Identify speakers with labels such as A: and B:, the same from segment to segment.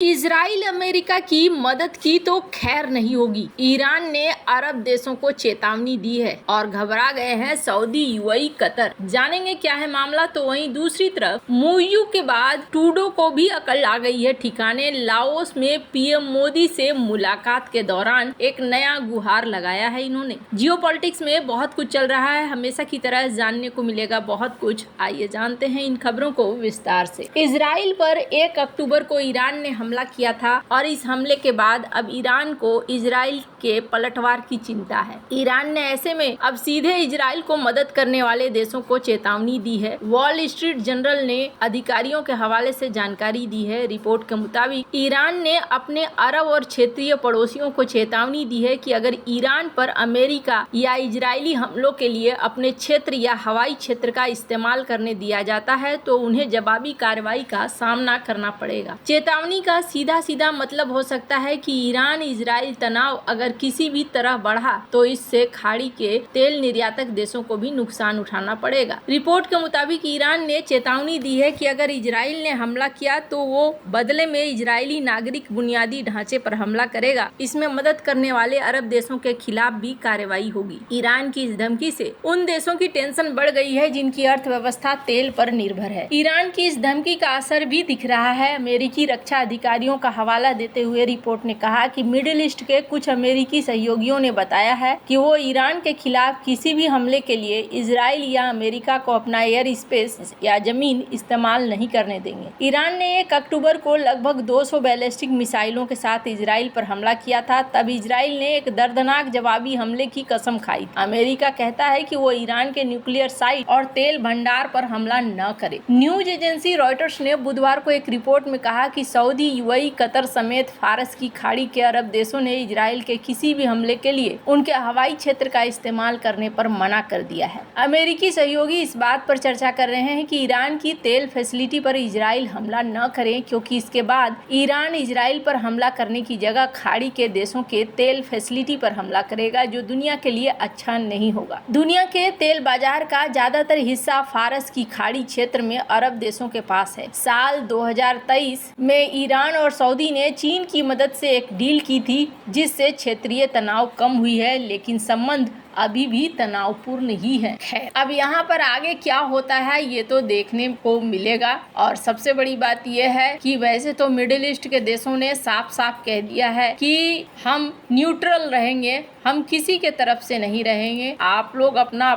A: Israel America की मदद की तो खैर नहीं होगी। ईरान ने अरब देशों को चेतावनी दी है और घबरा गए हैं सऊदी, यूएई, कतर। जानेंगे क्या है मामला। तो वहीं दूसरी तरफ मूयू के बाद ट्रूडो को भी अकल आ गई है ठिकाने। लाओस में पीएम मोदी से मुलाकात के दौरान एक नया गुहार लगाया है इन्होंने। जियोपॉलिटिक्स में बहुत कुछ चल रहा है, हमेशा की तरह जानने को मिलेगा बहुत कुछ। आइए जानते हैं इन खबरों को विस्तार से। इजराइल पर 1 अक्टूबर को ईरान ने हमला किया था और इस हमले के बाद अब ईरान को इजराइल के पलटवार की चिंता है। ईरान ने ऐसे में अब सीधे इजराइल को मदद करने वाले देशों को चेतावनी दी है। वॉल स्ट्रीट जर्नल ने अधिकारियों के हवाले से जानकारी दी है। रिपोर्ट के मुताबिक ईरान ने अपने अरब और क्षेत्रीय पड़ोसियों को चेतावनी दी है कि अगर ईरान पर अमेरिका या इजरायली हमलों के लिए अपने क्षेत्र या हवाई क्षेत्र का इस्तेमाल करने दिया जाता है तो उन्हें जवाबी कार्रवाई का सामना करना पड़ेगा। चेतावनी का सीधा सीधा मतलब हो सकता है कि ईरान इजराइल तनाव अगर किसी भी तरह बढ़ा तो इससे खाड़ी के तेल निर्यातक देशों को भी नुकसान उठाना पड़ेगा। रिपोर्ट के मुताबिक ईरान ने चेतावनी दी है कि अगर इजराइल ने हमला किया तो वो बदले में इजरायली नागरिक बुनियादी ढांचे पर हमला करेगा। इसमें मदद करने वाले अरब देशों के खिलाफ भी कार्रवाई होगी। ईरान की इस धमकी से उन देशों की टेंशन बढ़ गई है जिनकी अर्थव्यवस्था तेल पर निर्भर है। ईरान की इस धमकी का असर भी दिख रहा है। अमेरिकी रक्षा अधिकारियों का हवाला देते हुए रिपोर्ट ने कहा कि मिडिल ईस्ट के कुछ अमेरिकी सहयोगियों ने बताया है कि वो ईरान के खिलाफ किसी भी हमले के लिए इजराइल या अमेरिका को अपना एयर स्पेस या जमीन इस्तेमाल नहीं करने देंगे। ईरान ने 1 अक्टूबर को लगभग 200 बैलिस्टिक मिसाइलों के साथ इजराइल पर हमला किया था। तब इजराइल ने एक दर्दनाक जवाबी हमले की कसम खाई। अमेरिका कहता है कि वो ईरान के न्यूक्लियर साइट और तेल भंडार पर हमला न करे। न्यूज एजेंसी रॉयटर्स ने बुधवार को एक रिपोर्ट में कहा कि सऊदी, यूएई, कतर समेत फारस की खाड़ी के अरब देशों ने इजराइल के किसी भी हमले के लिए उनके हवाई क्षेत्र का इस्तेमाल करने पर मना कर दिया है। अमेरिकी सहयोगी इस बात पर चर्चा कर रहे हैं कि ईरान की तेल फैसिलिटी पर इजराइल हमला न करे, क्योंकि इसके बाद ईरान इजराइल पर हमला करने की जगह खाड़ी के देशों के तेल फैसिलिटी पर हमला करेगा, जो दुनिया के लिए अच्छा नहीं होगा। दुनिया के तेल बाजार का ज्यादातर हिस्सा फारस की खाड़ी क्षेत्र में अरब देशों के पास है। साल 2023 में ईरान और सऊदी ने चीन की मदद से एक डील की थी जिससे क्षेत्रीय तनाव कम हुई है, लेकिन संबंध अभी भी तनावपूर्ण ही है। अब यहाँ पर आगे क्या होता है ये तो देखने को मिलेगा। और सबसे बड़ी बात यह है कि वैसे तो मिडिल ईस्ट के देशों ने साफ साफ कह दिया है कि हम न्यूट्रल रहेंगे, हम किसी के तरफ से नहीं रहेंगे, आप लोग अपना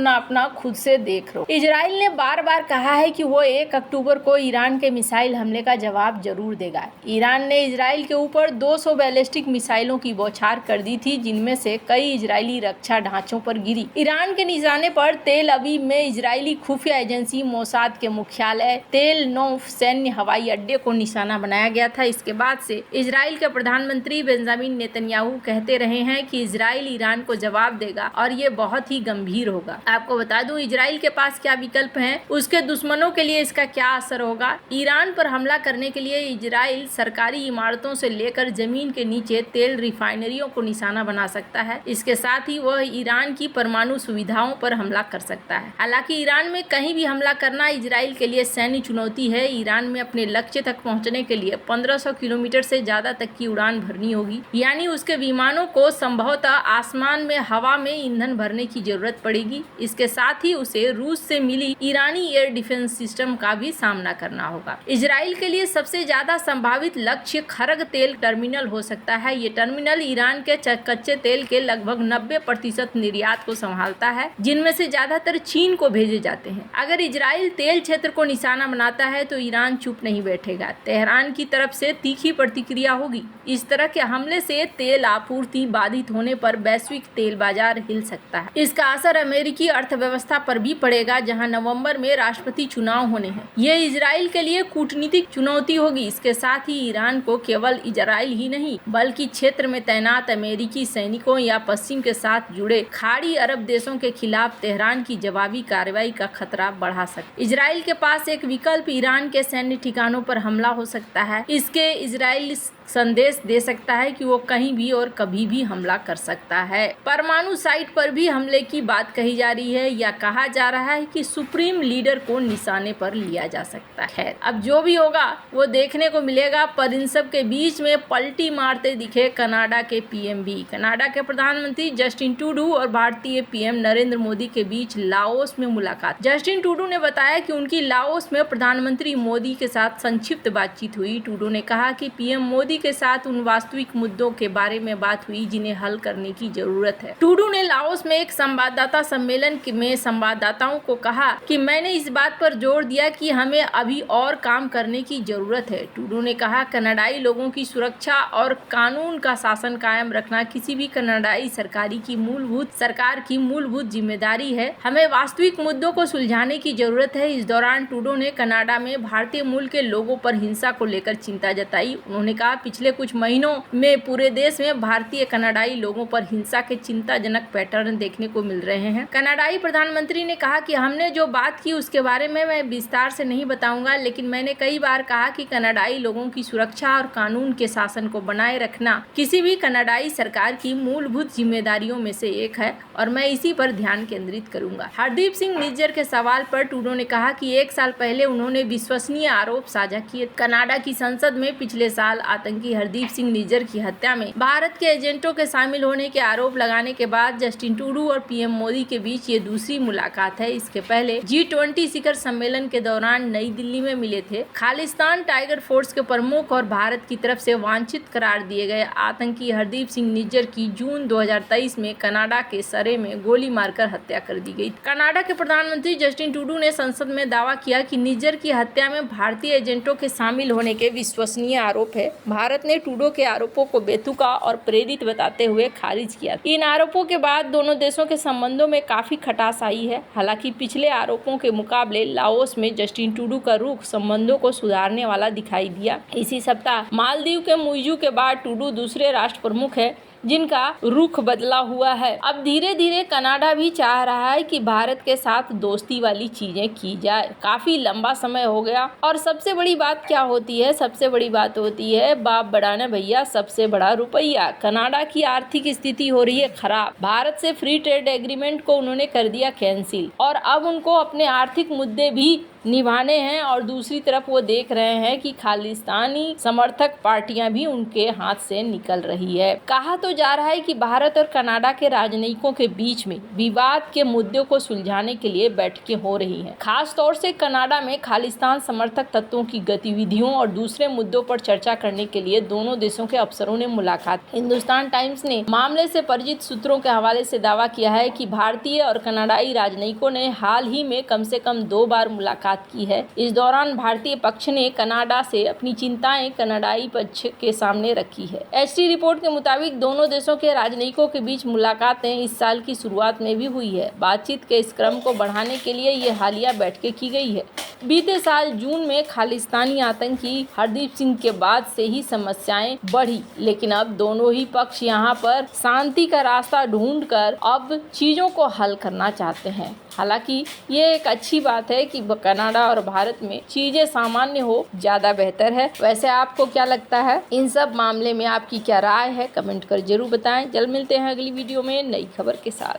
A: अपना खुद से देख लो। इजराइल ने बार बार कहा है कि वो 1 अक्टूबर को ईरान के मिसाइल हमले का जवाब जरूर देगा। ईरान ने इजराइल के ऊपर 200 बैलिस्टिक मिसाइलों की बौछार कर दी थी, जिनमें से कई इजरायली रक्षा ढांचों पर गिरी। ईरान के निशाने पर तेल अवीव में इजरायली खुफिया एजेंसी मोसाद के मुख्यालय तेल नोफ सैन्य हवाई अड्डे को निशाना बनाया गया था। इसके बाद से इजराइल के प्रधानमंत्री बेंजामिन नेतन्याहू कहते रहे हैं कि इजराइल ईरान को जवाब देगा और ये बहुत ही गंभीर होगा। आपको बता दूं इजराइल के पास क्या विकल्प हैं, उसके दुश्मनों के लिए इसका क्या असर होगा। ईरान पर हमला करने के लिए इजराइल सरकारी इमारतों से लेकर जमीन के नीचे तेल रिफाइनरियों को निशाना बना सकता है। इसके साथ ही वह ईरान की परमाणु सुविधाओं पर हमला कर सकता है। हालांकि ईरान में कहीं भी हमला करना इजराइल के लिए सैन्य चुनौती है। ईरान में अपने लक्ष्य तक पहुंचने के लिए 1500 किलोमीटर से ज्यादा तक की उड़ान भरनी होगी, यानी उसके विमानों को संभवतः आसमान में हवा में ईंधन भरने की जरूरत पड़ेगी। इसके साथ ही उसे रूस से मिली ईरानी एयर डिफेंस सिस्टम का भी सामना करना होगा। इजराइल के लिए सबसे ज्यादा संभावित लक्ष्य खरग तेल टर्मिनल हो सकता है। ये टर्मिनल ईरान के कच्चे तेल के लगभग 90% निर्यात को संभालता है, जिनमें से ज्यादातर चीन को भेजे जाते हैं। अगर इजराइल तेल क्षेत्र को निशाना बनाता है तो ईरान चुप नहीं बैठेगा। तेहरान की तरफ से तीखी प्रतिक्रिया होगी। इस तरह के हमले से तेल आपूर्ति बाधित होने पर वैश्विक तेल बाजार हिल सकता है। इसका असर अमेरिकी अर्थव्यवस्था पर भी पड़ेगा, जहां नवंबर में राष्ट्रपति चुनाव होने हैं। ये इजराइल के लिए कूटनीतिक चुनौती होगी। इसके साथ ही ईरान को केवल इजराइल ही नहीं बल्कि क्षेत्र में तैनात अमेरिकी सैनिकों या पश्चिम के साथ जुड़े खाड़ी अरब देशों के खिलाफ तेहरान की जवाबी कार्रवाई का खतरा बढ़ा सकता है। इजराइल के पास एक विकल्प ईरान के सैन्य ठिकानों पर हमला हो सकता है। इसके इजराइल संदेश दे सकता है कि वो कहीं भी और कभी भी हमला कर सकता है। परमाणु साइट पर भी हमले की बात कही जा रही है या कहा जा रहा है कि सुप्रीम लीडर को निशाने पर लिया जा सकता है। अब जो भी होगा वो देखने को मिलेगा, पर इन सब के बीच में पलटी मारते दिखे कनाडा के पीएम भी। कनाडा के प्रधानमंत्री जस्टिन ट्रूडो और भारतीय पीएम नरेंद्र मोदी के बीच लाओस में मुलाकात। जस्टिन ट्रूडो ने बताया कि उनकी लाओस में प्रधानमंत्री मोदी के साथ संक्षिप्त बातचीत हुई। ट्रूडो ने कहा कि पीएम मोदी के साथ उन वास्तविक मुद्दों के बारे में बात हुई जिन्हें हल करने की जरूरत है। ट्रूडो ने लाओस में एक संवाददाता सम्मेलन में संवाददाताओं को कहा कि मैंने इस बात पर जोर दिया कि हमें अभी और काम करने की जरूरत है। ट्रूडो ने कहा, कनाडाई लोगों की सुरक्षा और कानून का शासन कायम रखना किसी भी कनाडाई सरकार की मूलभूत जिम्मेदारी है। हमें वास्तविक मुद्दों को सुलझाने की जरूरत है। इस दौरान ट्रूडो ने कनाडा में भारतीय मूल के लोगों पर हिंसा को लेकर चिंता जताई। उन्होंने कहा, पिछले कुछ महीनों में पूरे देश में भारतीय कनाडाई लोगों पर हिंसा के चिंताजनक पैटर्न देखने को मिल रहे हैं। कनाडाई प्रधानमंत्री ने कहा कि हमने जो बात की उसके बारे में मैं विस्तार से नहीं बताऊंगा, लेकिन मैंने कई बार कहा कि कनाडाई लोगों की सुरक्षा और कानून के शासन को बनाए रखना किसी भी कनाडाई सरकार की मूलभूत जिम्मेदारियों में से एक है और मैं इसी पर ध्यान केंद्रित करूंगा। हरदीप सिंह निज्जर के सवाल पर ट्रूडो ने कहा कि 1 साल पहले उन्होंने विश्वसनीय आरोप साझा किए। कनाडा की संसद में पिछले साल आतंकी हरदीप सिंह निज्जर की हत्या में भारत के एजेंटों के शामिल होने के आरोप लगाने के बाद जस्टिन ट्रूडो और पीएम मोदी के बीच ये दूसरी मुलाकात है। इसके पहले G20 शिखर सम्मेलन के दौरान नई दिल्ली में मिले थे। खालिस्तान टाइगर फोर्स के प्रमुख और भारत की तरफ से वांछित करार दिए गए आतंकी हरदीप सिंह निज्जर की जून 2023 में कनाडा के सरे में गोली मारकर हत्या कर दी गई। कनाडा के प्रधानमंत्री जस्टिन ट्रूडो ने संसद में दावा किया कि निज्जर की हत्या में भारतीय एजेंटों के शामिल होने के विश्वसनीय आरोप है। भारत ने ट्रूडो के आरोपों को बेतुका और प्रेरित बताते हुए खारिज किया। इन आरोपों के बाद दोनों देशों के संबंधों में काफी खटास आई है। हालांकि पिछले आरोपों के मुकाबले लाओस में जस्टिन ट्रूडो का रुख संबंधों को सुधारने वाला दिखाई दिया। इसी सप्ताह मालदीव के मुइज़ू के बाद ट्रूडो दूसरे राष्ट्र प्रमुख है जिनका रुख बदला हुआ है। अब धीरे धीरे कनाडा भी चाह रहा है कि भारत के साथ दोस्ती वाली चीजें की जाए। काफी लंबा समय हो गया और सबसे बड़ी बात क्या होती है? सबसे बड़ी बात होती है बाप बड़ा न भैया, सबसे बड़ा रुपया। कनाडा की आर्थिक स्थिति हो रही है खराब। भारत से फ्री ट्रेड एग्रीमेंट को उन्होंने कर दिया कैंसिल और अब उनको अपने आर्थिक मुद्दे भी निभाने हैं और दूसरी तरफ वो देख रहे हैं कि खालिस्तानी समर्थक पार्टियां भी उनके हाथ से निकल रही है। कहा तो जा रहा है कि भारत और कनाडा के राजनयिकों के बीच में विवाद के मुद्दों को सुलझाने के लिए बैठकें हो रही हैं। खास तौर से कनाडा में खालिस्तान समर्थक तत्वों की गतिविधियों और दूसरे मुद्दों पर चर्चा करने के लिए दोनों देशों के अफसरों ने मुलाकात। हिंदुस्तान टाइम्स ने मामले से परिचित सूत्रों के हवाले से दावा किया है कि भारतीय और कनाडाई राजनयिकों ने हाल ही में कम से कम 2 बार मुलाकात की है। इस दौरान भारतीय पक्ष ने कनाडा से अपनी चिंताएं कनाडाई पक्ष के सामने रखी है। एचटी रिपोर्ट के मुताबिक दोनों देशों के राजनयिकों के बीच मुलाकातें इस साल की शुरुआत में भी हुई है। बातचीत के इस क्रम को बढ़ाने के लिए ये हालिया बैठकें की गई है। बीते साल जून में खालिस्तानी आतंकी हरदीप सिंह के बाद से ही समस्याएं बढ़ी, लेकिन अब दोनों ही पक्ष यहां पर शांति का रास्ता ढूंढकर अब चीजों को हल करना चाहते हैं। हालांकि ये एक अच्छी बात है कि कनाडा और भारत में चीजें सामान्य हो, ज्यादा बेहतर है। वैसे आपको क्या लगता है? इन सब मामले में आपकी क्या राय है? कमेंट कर जरूर बताएं। जल्द मिलते हैं अगली वीडियो में नई खबर के साथ।